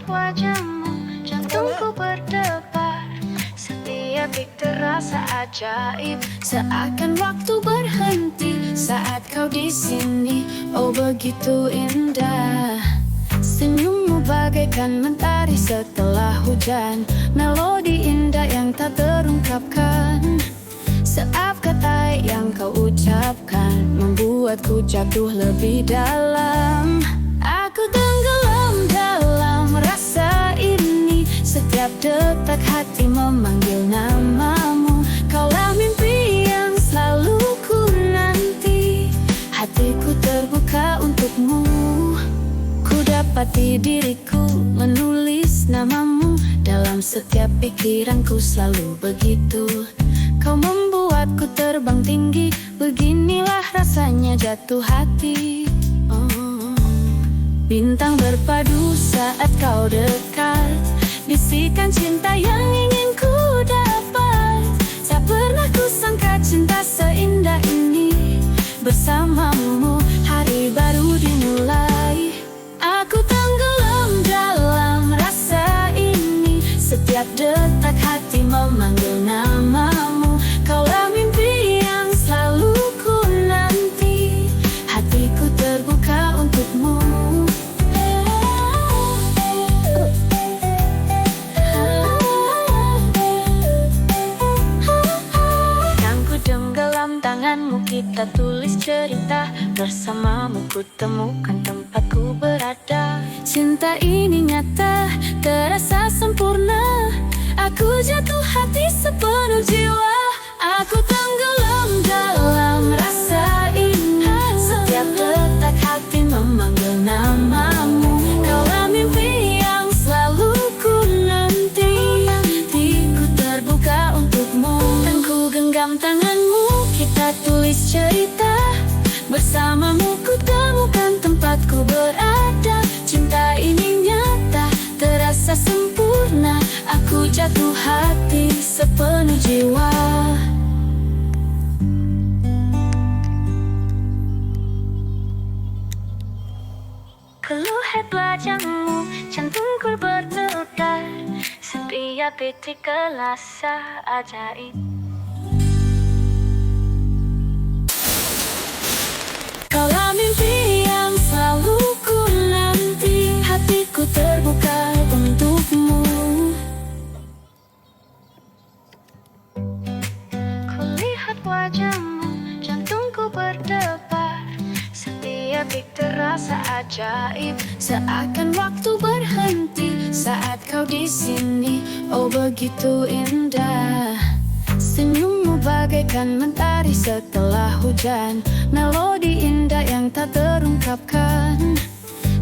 wajahmu, jantungku berdebar. Setiap detik terasa ajaib, seakan waktu berhenti saat kau di sini. Oh begitu indah, senyummu bagaikan mentari setelah hujan. Melodi indah yang tak terungkapkan. Setiap kata yang kau ucapkan membuatku jatuh lebih dalam. Aku tenggelam dalam rasa ini. Setiap detak hati memanggil namamu. Kaulah mimpi yang selalu ku nanti. Hatiku terbuka untukmu. Ku dapati diriku menulis namamu dalam setiap pikiranku, selalu begitu. Kau membuatku terbang tinggi, beginilah rasanya jatuh hati. Bintang berpadu saat kau dekat, bisikan cinta yang ingin ku dapat. Tak pernah ku sangka cinta seindah ini. Bersamamu hari baru dimulai. Aku tenggelam dalam rasa ini. Setiap detak hati memanggil namamu. Kaulah mimpi yang selalu ku nanti. Hatiku terbuka untukmu. Yang ku tenggelam tanganmu, kita tulis cerita. Bersamamu ku temukan tempatku berada. Cinta ini nyata, terasa sempurna. Aku jatuh hati sepenuh jiwa. Aku tenggelam dalam rasa ini. Setiap detak hati memanggil namamu. Kaulah mimpi yang selalu ku nanti. Hatiku terbuka untukmu. Dan ku genggam tanganmu, kita tulis cerita. Bersamamu ku temukan tempatku berada. Cinta ini nyata, terasa sempurna. Aku jatuh hati sepenuh jiwa. Keluhat wajahmu, jantungku berdebar. Setiap detik terasa ajaib. Kaulah mimpi yang selalu ku nanti. Hatiku terbuka untukmu. Kulihat wajahmu, jantungku berdebar. Setiap detik terasa ajaib, seakan waktu berhenti saat kau di sini. Oh begitu indah, senyummu bagaikan mentari setelah hujan. Melodi indah yang tak terungkapkan.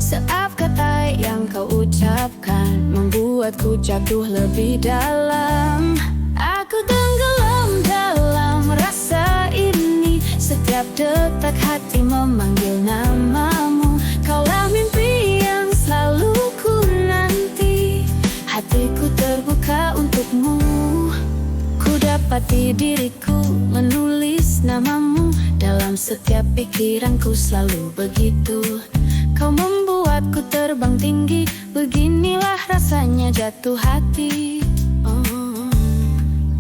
Setiap kata yang kau ucapkan membuatku jatuh lebih dalam. Aku tenggelam dalam rasa ini. Setiap detak hati memanggil namamu. Kaulah mimpi yang selalu ku nanti. Hatiku terbuka untukmu. Ku dapati diriku menulis namamu dalam setiap pikiranku, selalu begitu. Kau membuatku terbang tinggi, beginilah rasanya jatuh hati.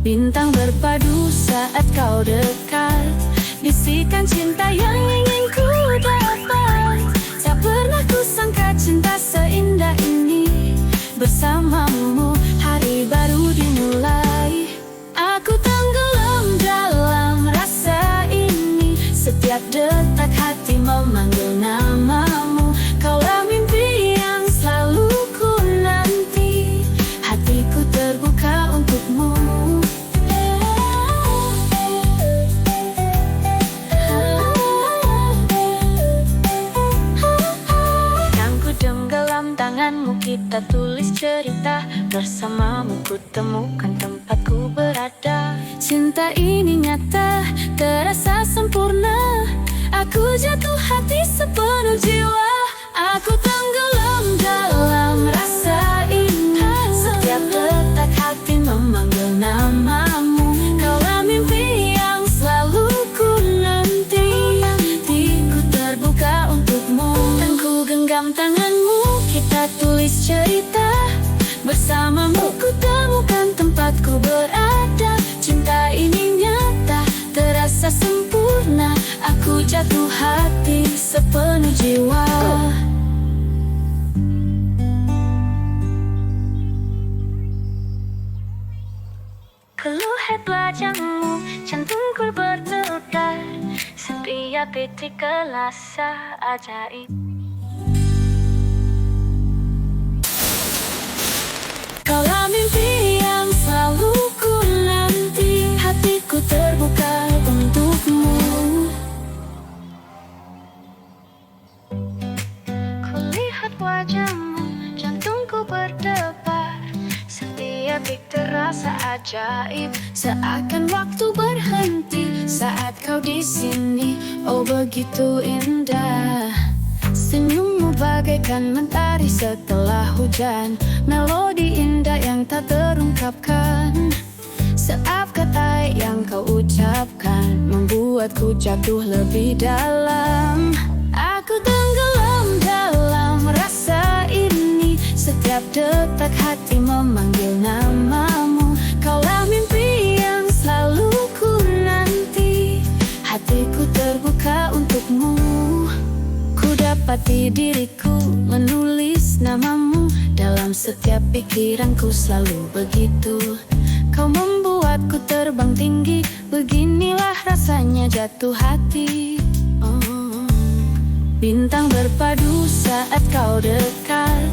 Bintang berpadu saat kau dekat, bisikan cinta yang ingin ku dapat. Tak pernah ku sangka cinta seindah ini. Bersamamu hari baru dimulai. Aku tenggelam dalam rasa ini. Setiap detak hati memanggil namamu. Kaulah mimpi yang selalu ku nanti. Hatiku terbuka untukmu. Yang ku tenggelam tanganmu, kita tulis cerita. Bersamamu ku temukan tempatku berada. Cinta ini nyata, terasa sempurna. Aku jatuh hati sepenuh jiwa. Aku tenggelam dalam rasa ini. Setiap detak hati memanggil namamu. Kaulah mimpi yang selalu ku nanti. Hatiku terbuka untukmu. Dan ku genggam tanganmu. kita tulis cerita. Bersamamu ku temukan tempatku berada. Cinta ini nyata, terasa sempurna. Aku jatuh hati sepenuh jiwa. Keluhet wajahmu, jantungku berdebar. Setiap detik kelasa ajaib. Kaulah mimpi yang selalu ku nanti. Hatiku terbuka untukmu. Kulihat wajahmu, jantungku berdebar. Setiap detik terasa ajaib. Seakan waktu berhenti saat kau di sini. Oh begitu indah. Senyummu bagaikan mentari setelah hujan. Melodi indah yang tak terungkapkan. Setiap kata yang kau ucapkan membuatku jatuh lebih dalam. Aku tenggelam dalam rasa ini. Setiap detak hati memanggil namamu. Kaulah mimpi yang selalu ku nanti. Hatiku terbuka untukmu. Dapati diriku menulis namamu dalam setiap pikiranku, selalu begitu. Kau membuatku terbang tinggi. Beginilah rasanya jatuh hati. Bintang berpadu saat kau dekat.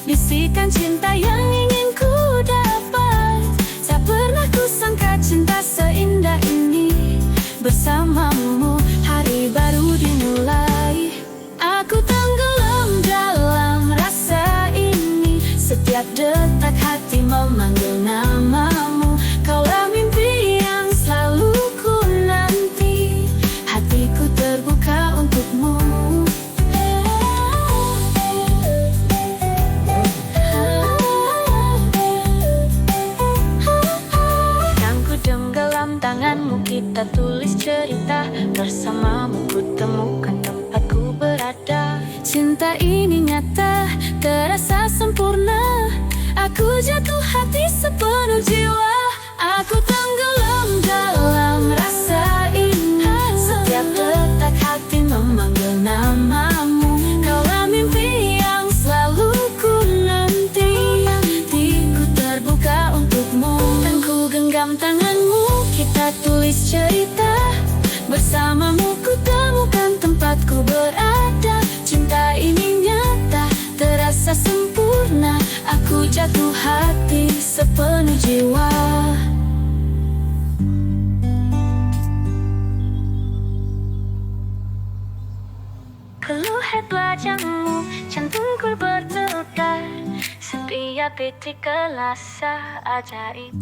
Bisikan cinta yang ingin ku dapat. Tak pernah ku sangka cinta seindah ini. Bersamamu hari baru dimulai. Aku tenggelam dalam rasa ini. Setiap detak hati memanggil namamu. Kaulah mimpi yang selalu ku nanti. Hatiku terbuka untukmu. Yang ku tenggelam tanganmu, kita tulis cerita. Bersamamu ku temukan tempatku berada. Cinta ini nyata, terasa sempurna. Aku jatuh hati sepenuh jiwa. Aku tenggelam dalam rasa ini. Setiap detak hati memanggil namamu. Kaulah mimpi yang selalu ku nanti. Hatiku terbuka untukmu. Dan ku genggam tanganmu, kita tulis cerita. Bersamamu ku temukan tempatku berada. Cinta ini nyata, terasa sempurna. Aku jatuh hati sepenuh jiwa. Keluhet wajahmu, jantungku berdebar. Setiap detik kelasa ajaib.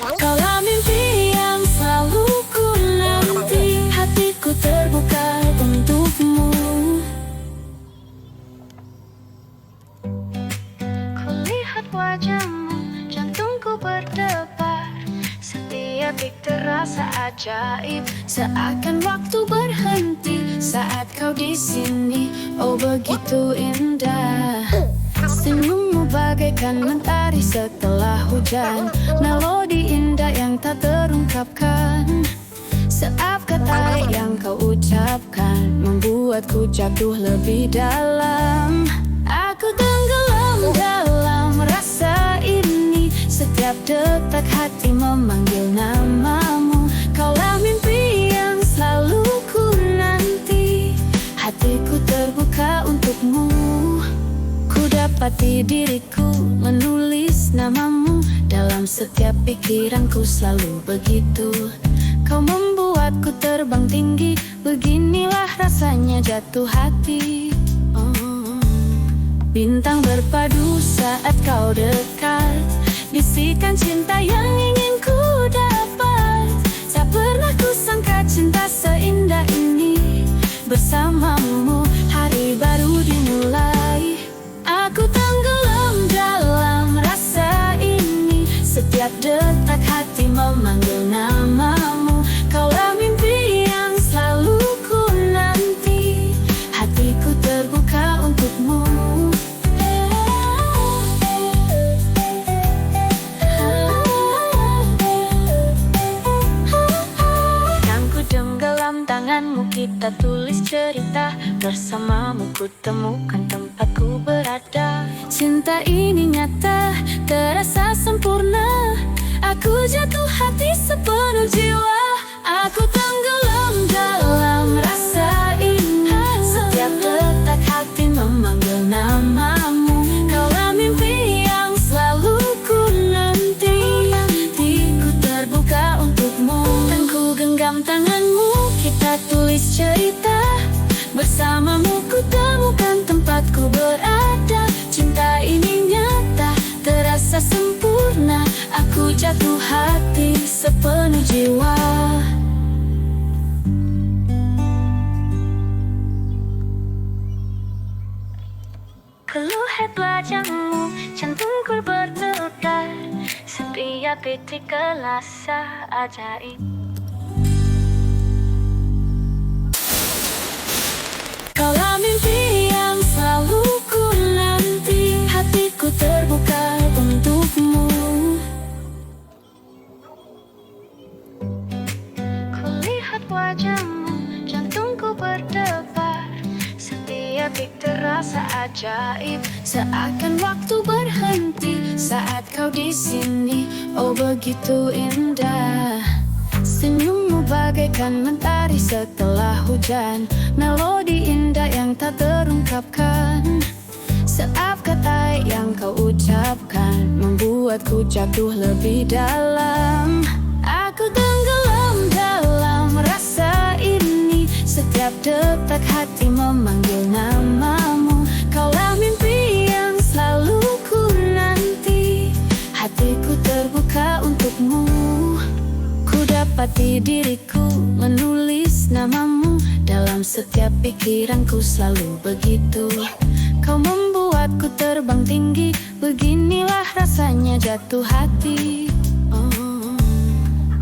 Kaulah mimpi yang selalu ku nanti. Hatiku terbuka untukmu. Kulihat wajahmu, jantungku berdebar. Setiap detik terasa ajaib. Seakan waktu berhenti saat kau di sini. Oh begitu indah. Senyummu bagaikan mentari setelah hujan. Melodi indah yang tak terungkapkan. Setiap kata yang kau ucapkan membuatku jatuh lebih dalam. Aku tenggelam dalam rasa ini. Setiap detak hati memanggil namamu. Kaulah mimpi yang selalu ku nanti. Hatiku terbuka untukmu. Dapati diriku menulis namamu dalam setiap pikiranku, selalu begitu. Kau membuatku terbang tinggi. Beginilah rasanya jatuh hati. Bintang berpadu saat kau dekat. Bisikan cinta yang ingin ku dapat. Tak pernah ku sangka cinta seindah ini. Bersamamu hari baru dimulai. Aku tenggelam dalam rasa ini. Setiap detak hati memanggil namamu. Kaulah mimpi yang selalu ku nanti. kita tulis cerita. Bersamamu ku temukan tempatku berada. Cinta ini nyata, terasa sempurna. Aku jatuh hati sepenuh jiwa. Aku tenggelam dalam rasa ini. Setiap detak hati memanggil namamu. Kaulah mimpi yang selalu ku nanti. Hatiku terbuka untukmu, dan ku genggam tanganmu. Kita tulis cerita. Bersamamu ku temukan tempatku berada. Cinta ini nyata, terasa sempurna. Aku jatuh hati sepenuh jiwa. Keluhet wajahmu, jantungku berdebar. Setiap detik kerasa ajaib. Kaulah mimpi yang selalu ku nanti. Hatiku terbuka untukmu. Kulihat wajahmu, jantungku berdebar. Setiap detik terasa ajaib. Seakan waktu berhenti saat kau di sini. Oh begitu indah. Senyummu bagaikan mentari setelah hujan. Melodi indah yang tak terungkapkan. Setiap kata yang kau ucapkan membuatku jatuh lebih dalam. Aku tenggelam dalam rasa ini. Setiap detak hati memanggil namamu. Kaulah mimpi yang selalu ku nanti. Hatiku terbuka untukmu. Dapati diriku menulis namamu. Dalam setiap pikiranku selalu begitu. Kau membuatku terbang tinggi. Beginilah rasanya jatuh hati.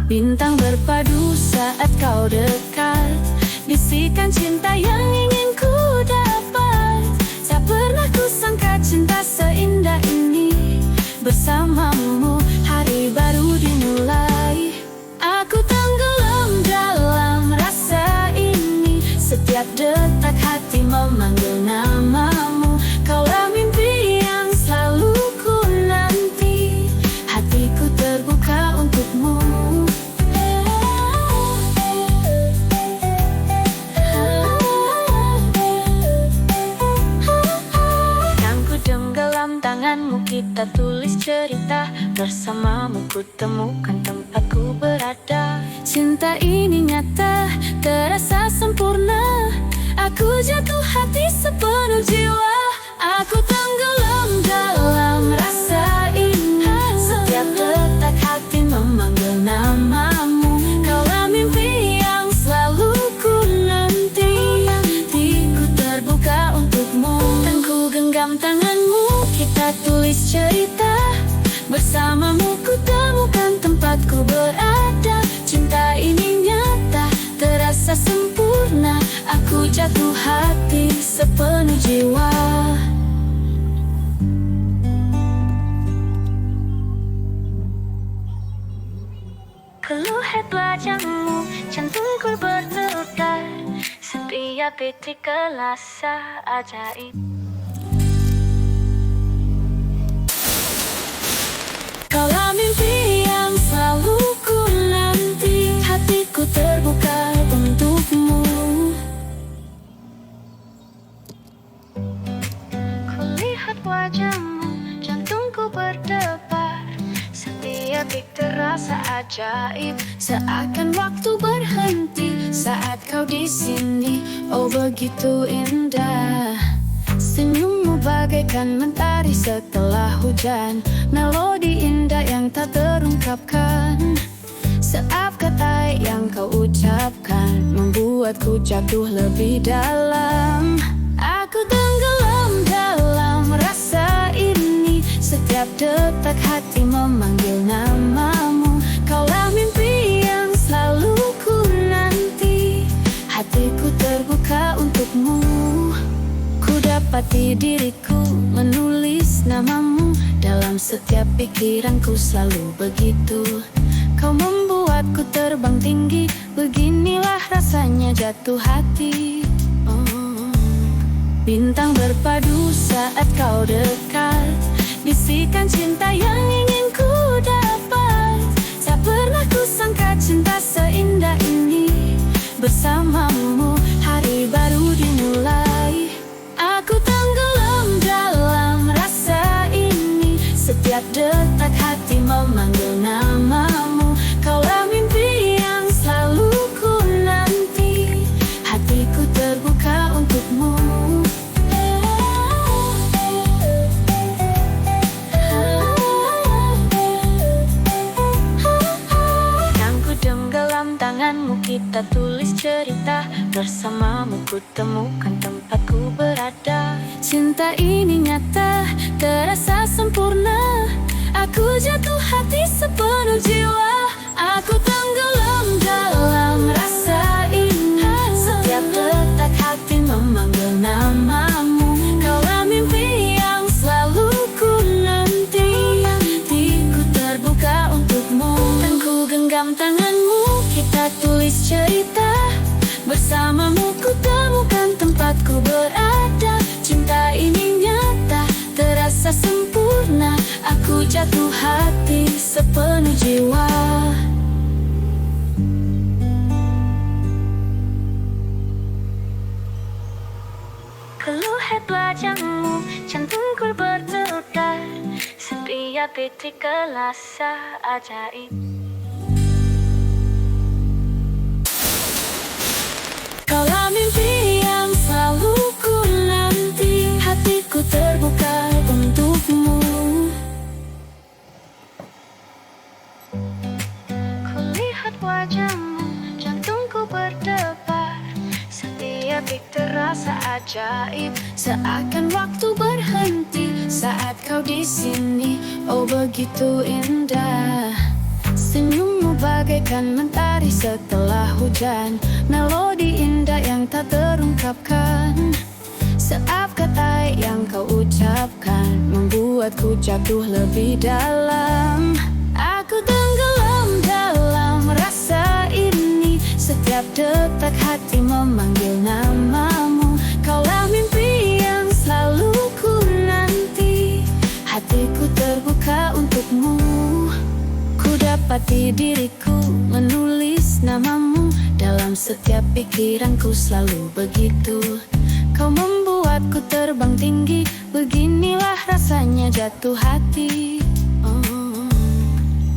Bintang berpadu saat kau dekat. Bisikan cinta yang ingin ku dapat. Tak pernah ku sangka cinta seindah ini. Bersamamu hari baru dimulai. Aku tenggelam dalam rasa ini. Setiap detak hati memanggil namamu. Kaulah mimpi yang selalu ku nanti. Hatiku terbuka untukmu. Yang ku tenggelam tanganmu, kita tulis cerita. Bersamamu ku temukan tempatku berada. Cinta ini nyata, terasa sempurna. Aku jatuh hati sepenuh jiwa. Aku tenggelam dalam rasa ini. Setiap detak hati memanggil namamu. Kaulah mimpi yang selalu ku nanti. Hatiku terbuka untukmu, dan ku genggam tanganmu. Kita tulis cerita. Bersamamu ku temukan tempatku berada. Cinta ini nyata, terasa sempurna. Aku jatuh hati sepenuh jiwa. Keluhet wajahmu, jantungku berdebar. Setiap detik kerasa ajaib. Kaulah mimpi yang selalu ku nanti. Hatiku terbuka untukmu. Kulihat wajahmu, jantungku berdebar. Setiap detik terasa ajaib. Seakan waktu berhenti saat kau di sini. Oh begitu indah. Senyummu bagaikan mentari setelah hujan. Melodi indah yang tak terungkapkan. Setiap kata yang kau ucapkan membuatku jatuh lebih dalam. Aku tenggelam dalam rasa ini. Setiap detak hati memanggil namamu. Kaulah mimpi yang selalu ku nanti. Hatiku terbuka untukmu. Dapati diriku menulis namamu. Dalam setiap pikiranku selalu begitu. Kau membuat membuatku terbang tinggi. Beginilah rasanya jatuh hati. Bintang berpadu saat kau dekat, bisikan cinta yang ingin ku dapat. Tak pernah ku sangka cinta seindah ini. Bersamamu hari baru dimulai. Aku tenggelam dalam rasa ini. Setiap detak hati memanggil namamu. Kaulah mimpi yang selalu ku nanti. Hatiku terbuka untukmu. Tanganmu kita tulis cerita. Bersamamu ku temukan tempatku berada. Cinta ini nyata, terasa sempurna. Aku jatuh hati sepenuh jiwa. Aku tenggelam dalam rasa ini. Setiap detak hati memanggil namamu. Kaulah mimpi yang selalu ku nanti. Hatiku terbuka untukmu. Dan ku genggam tanganmu. Kita tulis cerita. Bersamamu ku temukan tempatku berada. Cinta ini nyata, terasa sempurna. Aku jatuh hati sepenuh jiwa. Keluhat wajahmu, jantungku berdebar. Setiap detik rasa ajaib. Kaulah mimpi yang selalu ku nanti. Hatiku terbuka untukmu. Kulihat wajahmu, jantungku berdebar. Setiap detik terasa ajaib. Seakan waktu berhenti saat kau di sini. Oh begitu indah. Senyummu bagaikan mentari setelah hujan. Melodi indah yang tak terungkapkan. Setiap kata yang kau ucapkan membuatku jatuh lebih dalam. Aku tenggelam dalam rasa ini. Setiap detak hati memanggil namamu. Kaulah mimpi yang selalu ku nanti. Hatiku terbuka untukmu. Dapati diriku menulis namamu. Dalam setiap pikiranku selalu begitu. Kau membuatku terbang tinggi. Beginilah rasanya jatuh hati.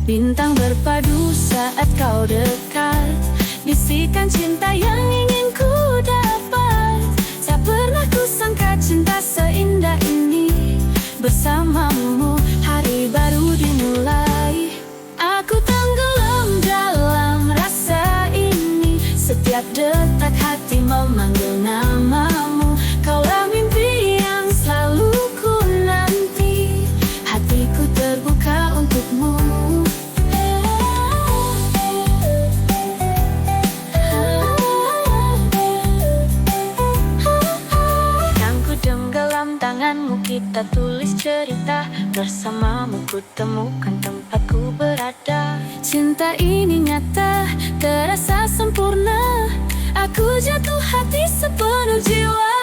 Bintang berpadu saat kau dekat. Bisikan cinta yang ingin ku dapat. Tak pernah ku sangka cinta seindah ini. Bersamamu hari baru dimulai. Aku tenggelam dalam rasa ini. Setiap detak hati memanggil namamu. Kaulah mimpi yang selalu ku nanti. Hatiku terbuka untukmu. Yang ku tenggelam tanganmu, kita tulis cerita. Bersamamu ku temukan tempatku berada. Cinta ini nyata, terasa sempurna. Aku jatuh hati sepenuh jiwa.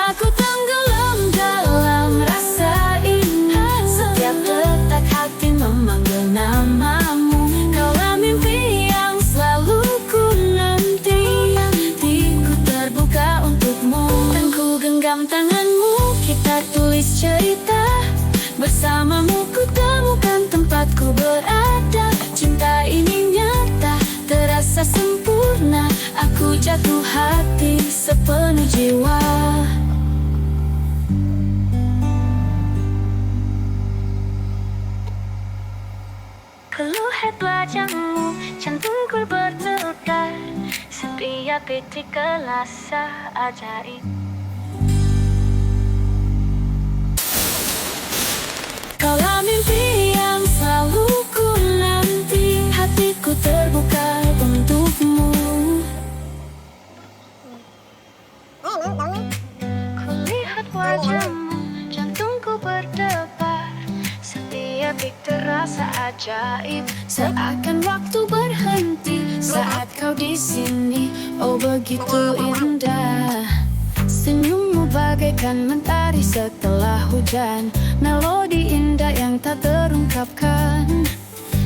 Aku tenggelam dalam rasa ini. Setiap detak hati memanggil namamu. Kaulah mimpi yang selalu ku nanti. Hatiku terbuka untukmu. Dan ku genggam tanganmu, kita tulis cerita. Bersamamu ku temukan tempatku berada. Cinta ini nyata, terasa sempurna. Aku jatuh hati sepenuh jiwa. Keluhat wajahmu, jantungku berdebar. Setiap detik rasa ajaib. Kaulah mimpi yang selalu ku nanti. Hatiku terbuka untukmu. Kulihat wajahmu, jantungku berdebar. Setiap detik terasa ajaib. Seakan waktu berhenti saat kau di sini. Oh begitu indah, senyummu bagaikan mentari setelah hujan. Melodi indah yang tak terungkapkan.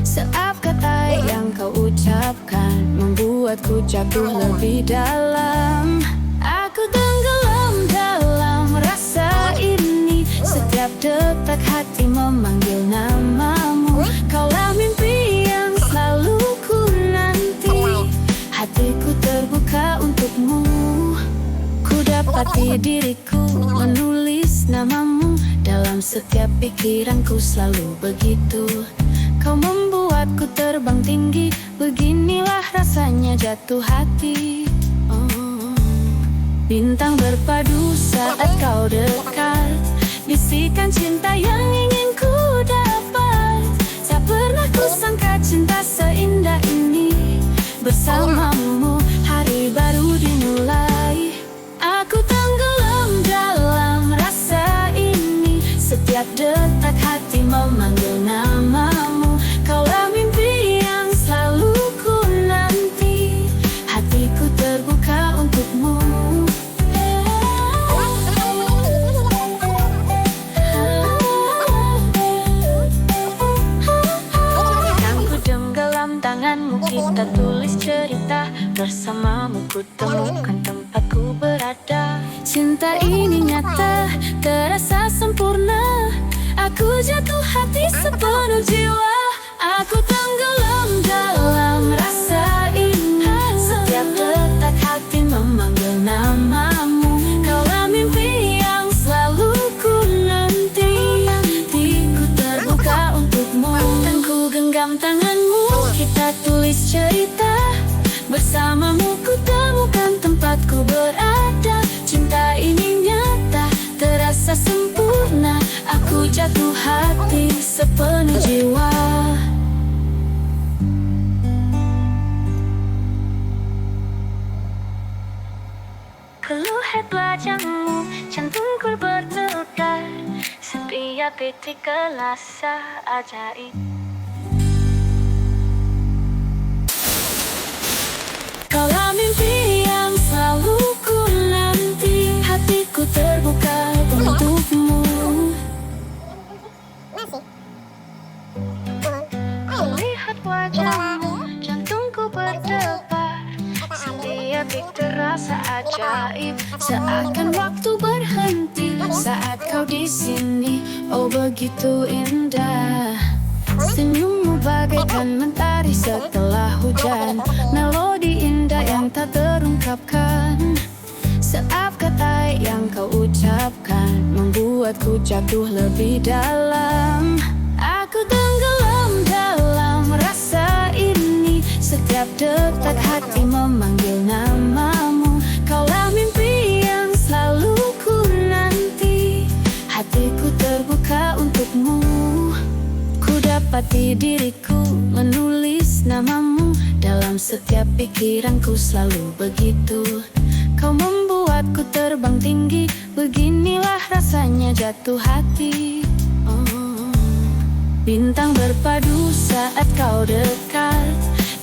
Setiap kata yang kau ucapkan membuatku jatuh lebih dalam. Aku tenggelam dalam rasa ini. Setiap detak hati memanggil namamu. Kaulah mimpi yang selalu ku nanti. Hatiku terbuka untukmu. Ku dapati diriku menulis namamu dalam setiap pikiranku, selalu begitu. Kau membuatku terbang tinggi. Beginilah rasanya jatuh hati. Bintang berpadu saat kau dekat. Bisikan cinta yang ingin ku dapat. Tak pernah ku sangka cinta seindah ini. Bersamamu hari baru dimulai. Aku tenggelam dalam rasa ini. Setiap detak hati memanggil namamu. Kaulah mimpi yang selalu ku nanti. Hatiku terbuka untukmu. Yang ku dalam tanganmu, kita tulis cerita. Bersamamu ku temukan tempatku berada. Cinta ini nyata, terasa sempurna. Aku jatuh hati sepenuh jiwa. Aku tenggelam dalam rasa ini. Setiap detak hati memanggil namamu. Kaulah mimpi yang selalu ku nanti. Hatiku terbuka untukmu. Dan ku genggam tanganmu, kita tulis cerita. Bersamamu ku temukan tempatku berada. Cinta ini nyata, terasa sempurna. Aku jatuh hati sepenuh jiwa. Keluhat wajahmu, jantungku berdebar. Setiap detik kerasa ajaib. Kaulah mimpi yang selalu ku nanti. Hatiku terbuka untukmu. Kulihat wajahmu, jantungku berdebar. Setiap detik terasa ajaib. Seakan waktu berhenti saat kau di sini. Oh begitu indah, senyummu bagaikan mentari setelah hujan. Melodi indah yang tak terungkapkan. Setiap kata yang kau ucapkan membuatku jatuh lebih dalam. Aku tenggelam dalam rasa ini. Setiap detak hati memanggil namamu. Kaulah mimpi yang selalu ku nanti. Hatiku terbuka untukmu. Ku dapati diriku menulis namamu dalam setiap pikiranku, selalu begitu. Kau membuatku terbang tinggi. Beginilah rasanya jatuh hati. Bintang berpadu saat kau dekat.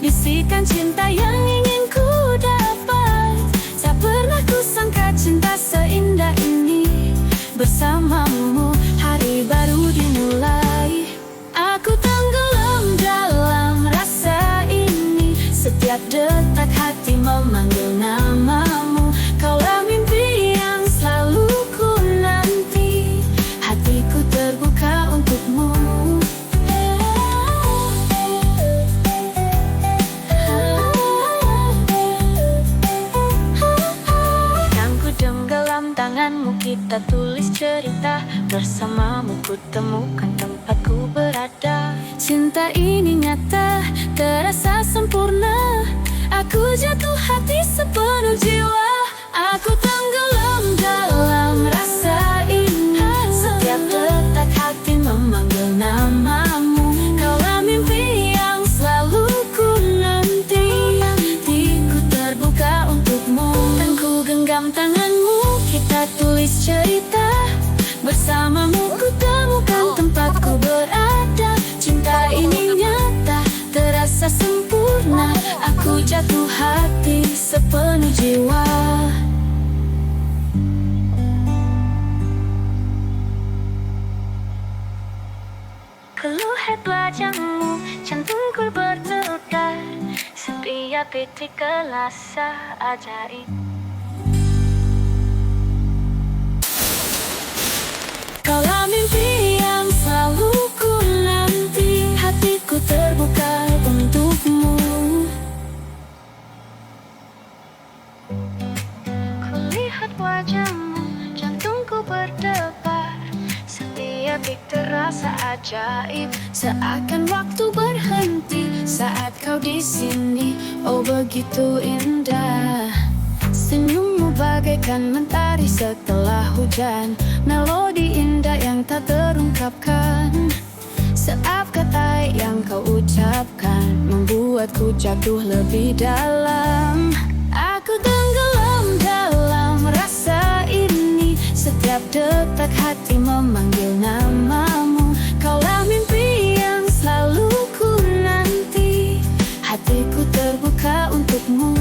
Bisikan cinta yang ingin ku dapat. Tak pernah ku sangka cinta seindah ini. Bersamamu hari baru dimulai. Aku tenggelam dalam rasa ini. Setiap detak hati memanggil namamu. Kaulah mimpi yang selalu ku nanti. Hatiku terbuka untukmu. Yang ku dalam tanganmu, kita tulis cerita. Bersamamu ku temukan tempatku berada. Cinta ini nyata, terasa sempurna. Aku jatuh hati sepenuh jiwa. Aku tenggelam dalam rasa ini. Setiap detak hati memanggil namamu. Kaulah mimpi yang selalu ku nanti. Hatiku terbuka untukmu. Dan ku genggam tanganmu, kita tulis cerita. Bersamamu ku temukan tempatku berada. Cinta ini nyata, terasa sempurna. Aku jatuh hati sepenuh jiwa. Keluhet wajahmu, jantungku berdebar, setiap detik kerasa ajaib. Kaulah mimpi yang selalu ku nanti, hatiku terbuka untukmu. Kulihat wajahmu, jantungku berdebar, setiap detik terasa ajaib. Seakan waktu berhenti saat kau di sini, oh begitu indah. Senyummu bagaikan mentari setelah hujan, melodi indah yang tak terungkapkan. Setiap kata yang kau ucapkan membuatku jatuh lebih dalam. Aku tenggelam dalam rasa ini, setiap detak hati memanggil namamu. Kaulah mimpi yang selalu ku nanti, hatiku terbuka untukmu.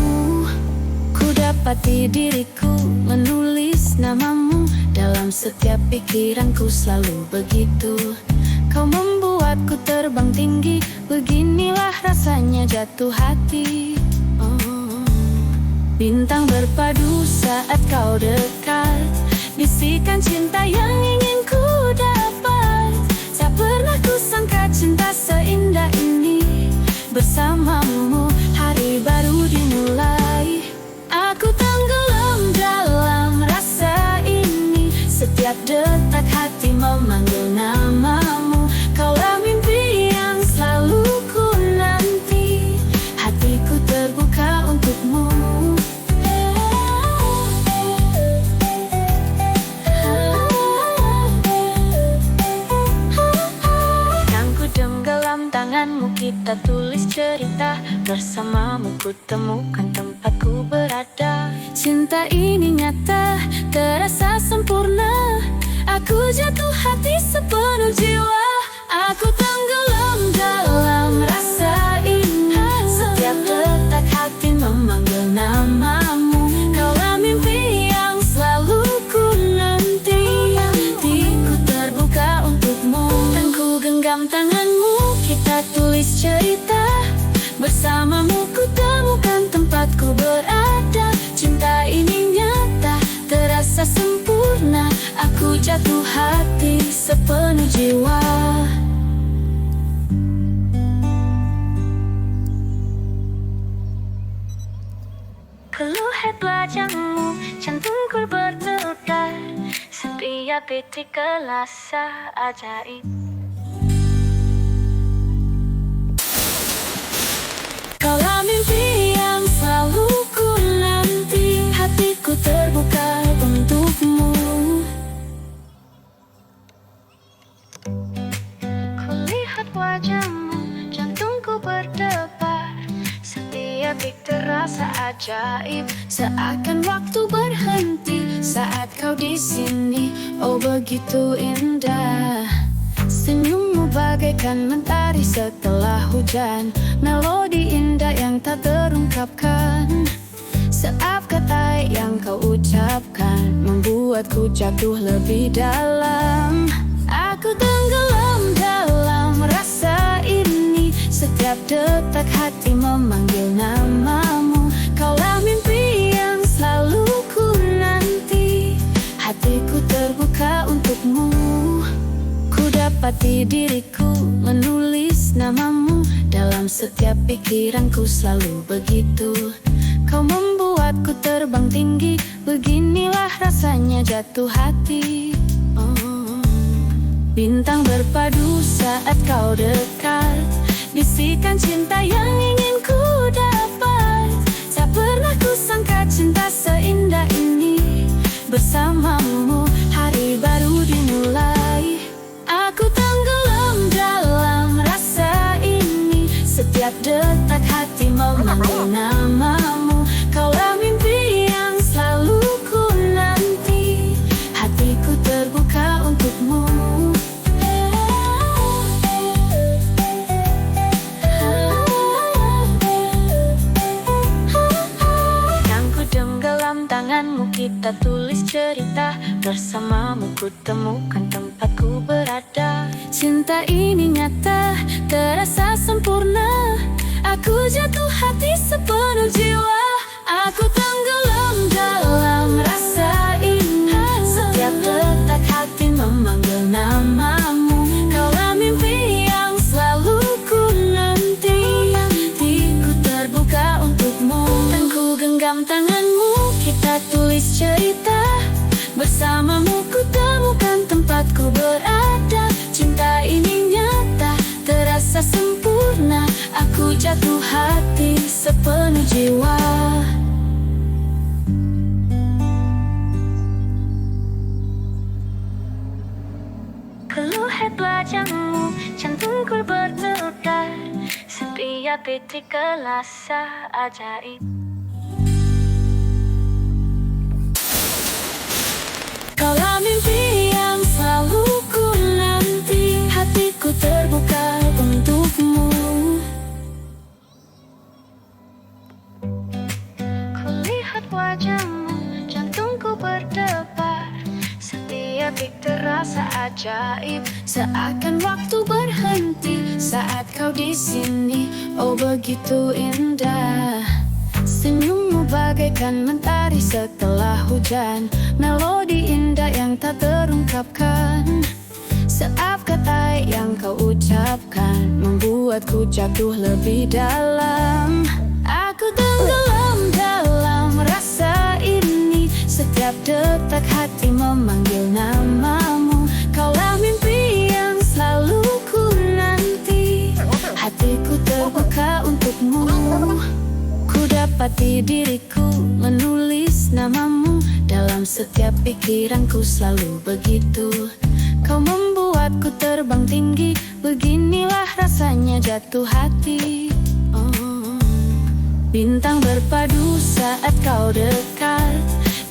Dapati diriku menulis namamu dalam setiap pikiranku, selalu begitu. Kau membuatku terbang tinggi, beginilah rasanya jatuh hati. Bintang berpadu saat kau dekat, bisikan cinta yang ingin ku dapat. Tak pernah ku sangka cinta seindah ini, bersamamu hari baru dimulai. Aku tenggelam dalam rasa ini, setiap detak hati memanggil namamu. Kaulah mimpi yang selalu ku nanti, hatiku terbuka untukmu. Yang ku tenggelam tanganmu, kita tulis cerita. Bersamamu ku temukan tempatku berada. Cinta ini nyata, terasa sempurna. Aku jatuh hati sepenuh jiwa. Aku tenggelam dalam rasa ini, setiap detak hati memanggil namamu. Kaulah mimpi yang selalu ku nanti, hatiku terbuka untukmu. Dan ku genggam tanganmu, kita tulis cerita. Bersamamu ku temukan tempatku berada. Cinta ini nyata, terasa sempurna. Aku jatuh hati sepenuh jiwa. Keluhet wajahmu, jantungku berdebar, setiap detik kerasa ajaib. Kaulah mimpi yang selalu ku nanti, hatiku terbuka untukmu. Kulihat wajahmu, jantungku berdebar, setiap detik terasa ajaib. Seakan waktu berhenti saat kau di sini, oh begitu indah. Senyummu bagaikan mentari setelah hujan, melodi indah yang tak terungkapkan. Setiap kata yang kau ucapkan membuatku jatuh lebih dalam. Aku tenggelam dalam rasa ini, setiap detak hati memanggil namamu. Kaulah mimpi yang selalu ku nanti, hatiku terbuka untukmu. Dapati diriku menulis namamu dalam setiap pikiranku, selalu begitu. Kau membuatku terbang tinggi, beginilah rasanya jatuh hati. Bintang berpadu saat kau dekat, bisikan cinta yang ingin ku dapat. Tak pernah ku sangka cinta seindah ini, bersamamu hari baru dimulai. Aku tenggelam dalam rasa ini, setiap detak hati memanggil namamu. Kaulah mimpi yang selalu ku nanti, hatiku terbuka untukmu. tulis cerita, bersamamu ku temukan tempatku berada. Cinta ini nyata, terasa sempurna. Aku jatuh hati sepenuh jiwa. Aku tenggelam dalam rasa ini. Setiap detak hati memanggil namamu. Kaulah mimpi yang selalu ku nanti. Hatiku terbuka untukmu, dan ku genggam tanganmu. Kita tulis cerita, bersamamu ku temukan tempatku berada. Cinta ini nyata, terasa sempurna. Aku jatuh hati sepenuh jiwa. Keluhat wajahmu, jantungku berdebar. Setiap detik kerasa ajaib. Kaulah mimpi yang selalu ku nanti. Hatiku terbuka untukmu. Kulihat wajahmu, jantungku berdebar. Setiap detik terasa ajaib. Seakan waktu berhenti saat kau di sini. Oh begitu indah. Senyummu bagaikan mentari setelah hujan. Melodi indah yang tak terungkapkan. Setiap kata yang kau ucapkan membuatku jatuh lebih dalam. Aku tenggelam dalam rasa ini. Setiap detak hati memanggil namamu. Kaulah mimpi yang selalu ku nanti. Hatiku terbuka untukmu. Ku dapati diriku menulis namamu dalam setiap pikiranku, selalu begitu. Kau membuatku terbang tinggi. Beginilah rasanya jatuh hati. Bintang berpadu saat kau dekat.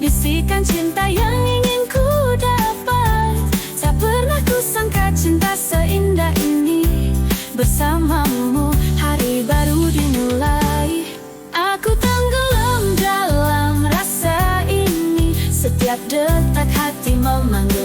Bisikan cinta yang ingin ku dapat. Tak pernah ku sangka cinta seindah ini. Bersamamu hari baru dimulai. Aku tenggelam dalam rasa ini. Setiap detak hati memanggil